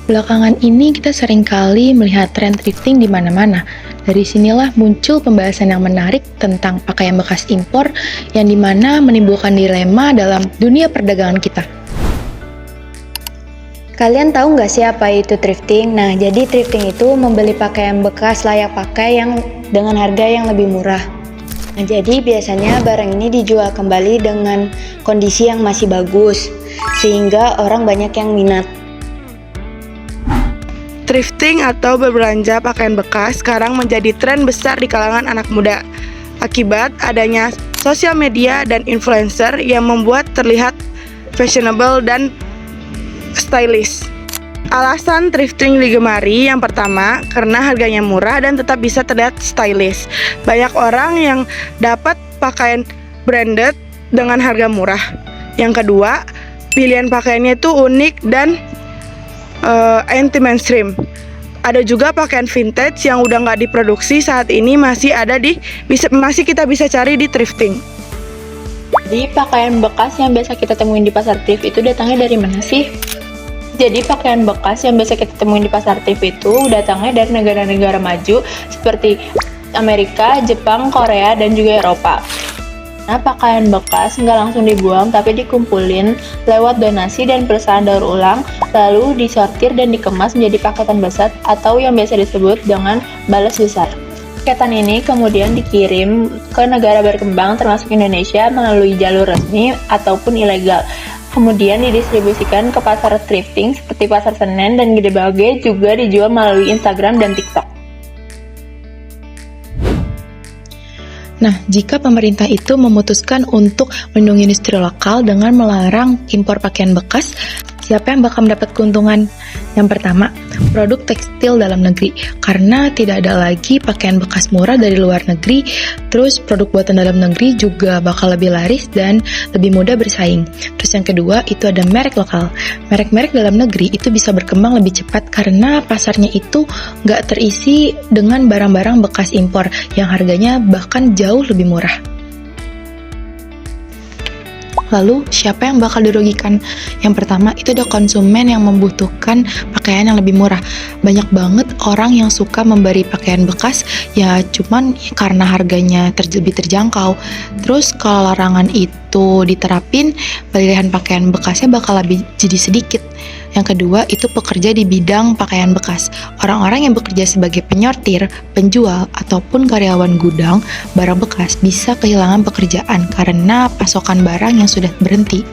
Belakangan ini kita seringkali melihat tren thrifting di mana-mana. Dari sinilah muncul pembahasan yang menarik tentang pakaian bekas impor yang dimana menimbulkan dilema dalam dunia perdagangan kita. Kalian tahu nggak sih apa itu thrifting? Nah, jadi thrifting itu membeli pakaian bekas layak pakai yang dengan harga yang lebih murah. Nah, jadi biasanya barang ini dijual kembali dengan kondisi yang masih bagus, sehingga orang banyak yang minat. Thrifting atau berbelanja pakaian bekas sekarang menjadi tren besar di kalangan anak muda. Akibat adanya sosial media dan influencer yang membuat terlihat fashionable dan stylish. Alasan thrifting digemari yang pertama, karena harganya murah dan tetap bisa terlihat stylish. Banyak orang yang dapat pakaian branded dengan harga murah. Yang kedua, pilihan pakaiannya itu unik dan anti-mainstream. Ada juga pakaian vintage yang udah nggak diproduksi saat ini masih kita bisa cari di thrifting. Jadi pakaian bekas yang biasa kita temuin di pasar thrift itu datangnya dari mana sih? Jadi pakaian bekas yang biasa kita temuin di pasar thrift itu datangnya dari negara-negara maju seperti Amerika, Jepang, Korea, dan juga Eropa. Nah, pakaian bekas nggak langsung dibuang, tapi dikumpulin lewat donasi dan perusahaan daur ulang, lalu disortir dan dikemas menjadi paketan besar atau yang biasa disebut dengan balas besar. Paketan ini kemudian dikirim ke negara berkembang termasuk Indonesia melalui jalur resmi ataupun ilegal. Kemudian didistribusikan ke pasar thrifting seperti Pasar Senen dan Gede Bage, juga dijual melalui Instagram dan TikTok. Nah, jika pemerintah itu memutuskan untuk melindungi industri lokal dengan melarang impor pakaian bekas, siapa yang bakal mendapat keuntungan? Yang pertama, produk tekstil dalam negeri, karena tidak ada lagi pakaian bekas murah dari luar negeri. Terus produk buatan dalam negeri juga bakal lebih laris dan lebih mudah bersaing. Terus yang kedua, itu ada merek lokal. Merek-merek dalam negeri itu bisa berkembang lebih cepat karena pasarnya itu nggak terisi dengan barang-barang bekas impor yang harganya bahkan jauh lebih murah. Lalu, siapa yang bakal dirugikan? Yang pertama, itu ada konsumen yang membutuhkan pakaian yang lebih murah. Banyak banget orang yang suka memberi pakaian bekas, ya cuman karena harganya lebih terjangkau. Terus, kalau larangan itu diterapin, pilihan pakaian bekasnya bakal lebih jadi sedikit. Yang kedua, itu pekerja di bidang pakaian bekas. Orang-orang yang bekerja sebagai penyortir, penjual, ataupun karyawan gudang barang bekas bisa kehilangan pekerjaan karena pasokan barang yang sudah berhenti.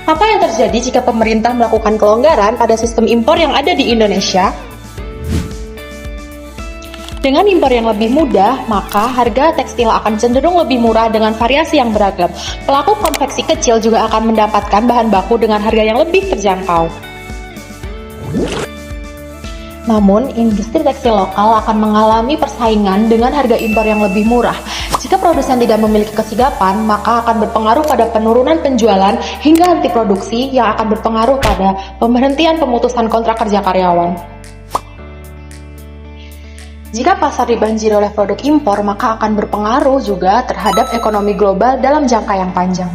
Apa yang terjadi jika pemerintah melakukan kelonggaran pada sistem impor yang ada di Indonesia? Dengan impor yang lebih mudah, maka harga tekstil akan cenderung lebih murah dengan variasi yang beragam. Pelaku konveksi kecil juga akan mendapatkan bahan baku dengan harga yang lebih terjangkau. Namun, industri tekstil lokal akan mengalami persaingan dengan harga impor yang lebih murah. Jika produsen tidak memiliki kesigapan, maka akan berpengaruh pada penurunan penjualan hingga henti produksi yang akan berpengaruh pada pemberhentian pemutusan kontrak kerja karyawan. Jika pasar dibanjiri oleh produk impor, maka akan berpengaruh juga terhadap ekonomi global dalam jangka yang panjang.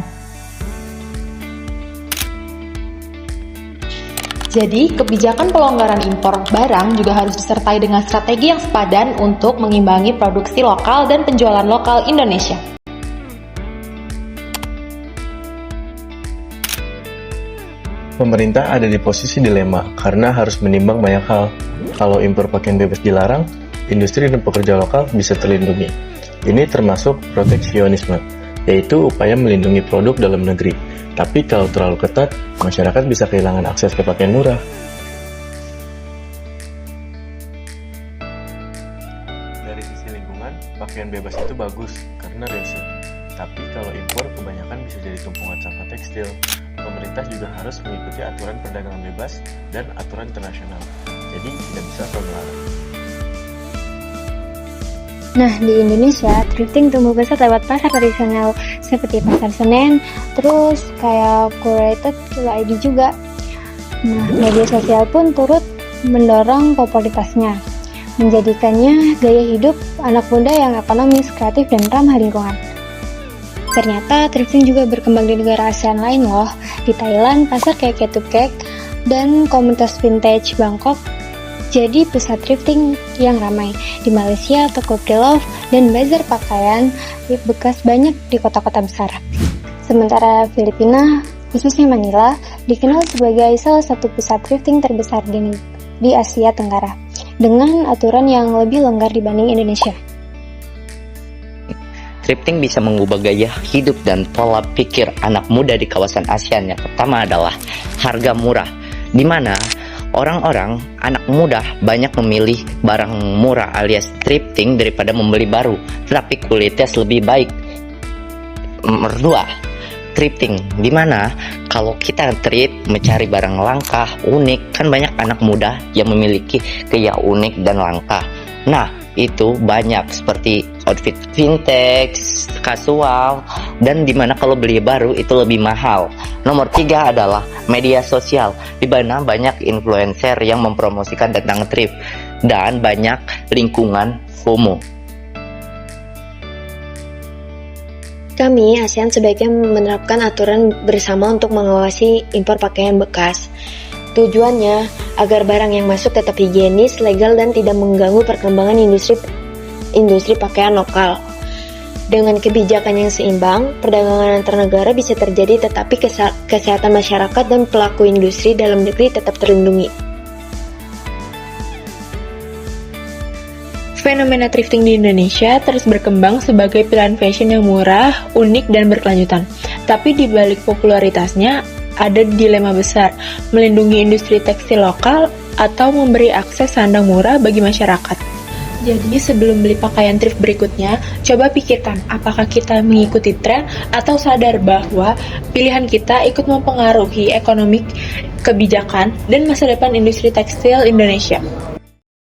Jadi, kebijakan pelonggaran impor barang juga harus disertai dengan strategi yang sepadan untuk mengimbangi produksi lokal dan penjualan lokal Indonesia. Pemerintah ada di posisi dilema karena harus menimbang banyak hal. Kalau impor pakaian bebas dilarang, industri dan pekerja lokal bisa terlindungi. Ini termasuk proteksionisme, yaitu upaya melindungi produk dalam negeri. Tapi kalau terlalu ketat, masyarakat bisa kehilangan akses ke pakaian murah. Dari sisi lingkungan, pakaian bebas itu bagus karena reuse. Tapi kalau impor, kebanyakan bisa jadi tumpukan sampah tekstil. Pemerintah juga harus mengikuti aturan perdagangan bebas dan aturan internasional. Jadi tidak bisa asal melarang. Nah, di Indonesia, thrifting tumbuh besar lewat pasar tradisional seperti Pasar Senen, terus kayak curated ID juga. Nah, media sosial pun turut mendorong popularitasnya, menjadikannya gaya hidup anak muda yang ekonomis, kreatif, dan ramah lingkungan. Ternyata thrifting juga berkembang di negara ASEAN lain loh. Di Thailand, pasar kayak Ketukek dan komunitas vintage Bangkok jadi pusat thrifting yang ramai. Di Malaysia, toko pre-love dan bazar pakaian bekas banyak di kota-kota besar. Sementara Filipina, khususnya Manila, dikenal sebagai salah satu pusat thrifting terbesar di Asia Tenggara, dengan aturan yang lebih longgar dibanding Indonesia. Thrifting bisa mengubah gaya hidup dan pola pikir anak muda di kawasan ASEAN. Yang pertama adalah harga murah, di mana orang-orang anak muda banyak memilih barang murah alias thrifting daripada membeli baru, tetapi kualitas lebih baik. Nomor 2, thrifting, di mana kalau kita thrift mencari barang langka, unik, kan banyak anak muda yang memiliki gaya unik dan langka. Nah, itu banyak seperti outfit vintage, kasual, dan dimana kalau beli baru itu lebih mahal. Nomor 3 adalah media sosial, di mana banyak influencer yang mempromosikan tentang thrift dan banyak lingkungan FOMO. Kami, ASEAN, sebaiknya menerapkan aturan bersama untuk mengawasi impor pakaian bekas. Tujuannya agar barang yang masuk tetap higienis, legal, dan tidak mengganggu perkembangan industri pakaian lokal. Dengan kebijakan yang seimbang, perdagangan antar negara bisa terjadi, tetapi kesehatan masyarakat dan pelaku industri dalam negeri tetap terlindungi. Fenomena thrifting di Indonesia terus berkembang sebagai pilihan fashion yang murah, unik, dan berkelanjutan. Tapi di balik popularitasnya, ada dilema besar, melindungi industri tekstil lokal atau memberi akses sandang murah bagi masyarakat. Jadi sebelum beli pakaian thrift berikutnya, coba pikirkan apakah kita mengikuti tren atau sadar bahwa pilihan kita ikut mempengaruhi ekonomi, kebijakan, dan masa depan industri tekstil Indonesia.